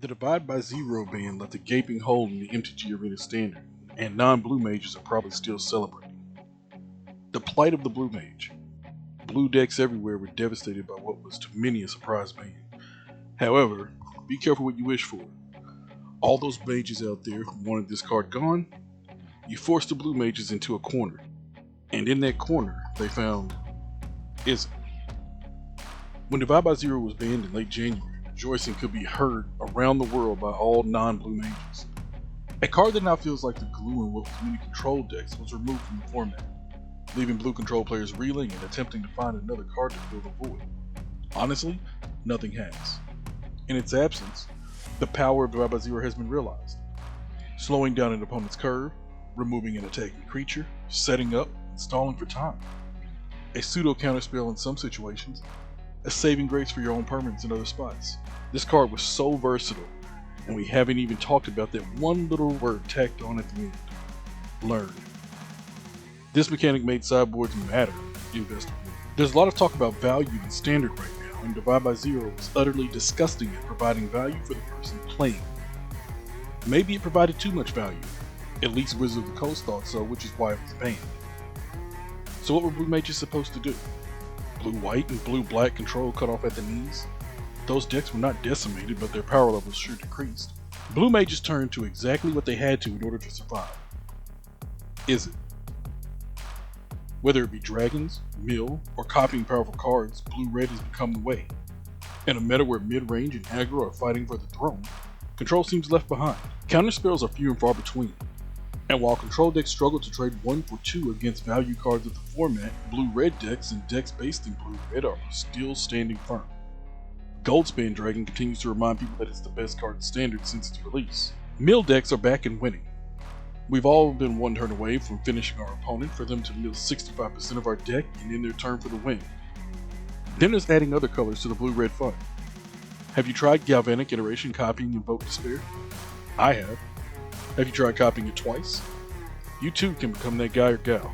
The Divide by Zero ban left a gaping hole in the MTG Arena standard, and non-blue mages are probably still celebrating. The plight of the blue mage. Blue decks everywhere were devastated by what was to many a surprise ban. However, be careful what you wish for. All those mages out there who wanted this card gone, you forced the blue mages into a corner, and in that corner they found Izzet. When Divide by Zero was banned in late January, rejoicing could be heard around the world by all non-blue mages. A card that now feels like the glue in what was many control decks was removed from the format, leaving blue control players reeling and attempting to find another card to fill the void. Honestly, nothing has. In its absence, the power of Divide by Zero has been realized, slowing down an opponent's curve, removing an attacking creature, setting up, and stalling for time. A pseudo counterspell in some situations, a saving grace for your own permanents in other spots. This card was so versatile, and we haven't even talked about that one little word tacked on at the end: learn. This mechanic made sideboards matter investor. There's a lot of talk about value in standard right now, and Divide by Zero was utterly disgusting at providing value for the person playing. Maybe it provided too much value. At least Wizards of the Coast thought so, which is why it was banned. So what were blue mages supposed to do? Blue-white and blue-black control cut off at the knees? Those decks were not decimated, but their power levels sure decreased. Blue mages turned to exactly what they had to in order to survive. Izzet. Whether it be dragons, mill, or copying powerful cards, blue-red has become the way. In a meta where mid-range and aggro are fighting for the throne, control seems left behind. Counterspells are few and far between. And while control decks struggle to trade 1 for 2 against value cards of the format, blue-red decks and decks based in blue-red are still standing firm. Goldspan Dragon continues to remind people that it's the best card in Standard since its release. Mill decks are back and winning. We've all been one turn away from finishing our opponent for them to mill 65% of our deck and end their turn for the win. Then there's adding other colors to the blue-red fun. Have you tried Galvanic Iteration copying Invoke Despair? I have. Have you tried copying it twice? You too can become that guy or gal.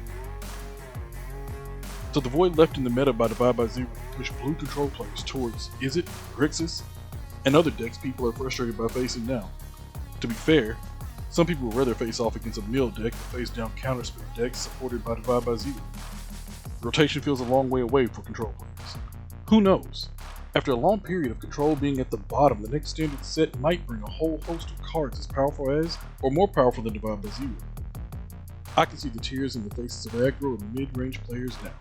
So the void left in the meta by Divide by Zero pushed blue control players towards Izzet, Grixis, and other decks people are frustrated by facing now. To be fair, some people would rather face off against a mill deck than face down counterspell decks supported by Divide by Zero. Rotation feels a long way away for control players. Who knows? After a long period of control being at the bottom, the next standard set might bring a whole host of cards as powerful as, or more powerful than Divide by Zero. I can see the tears in the faces of aggro and mid-range players now.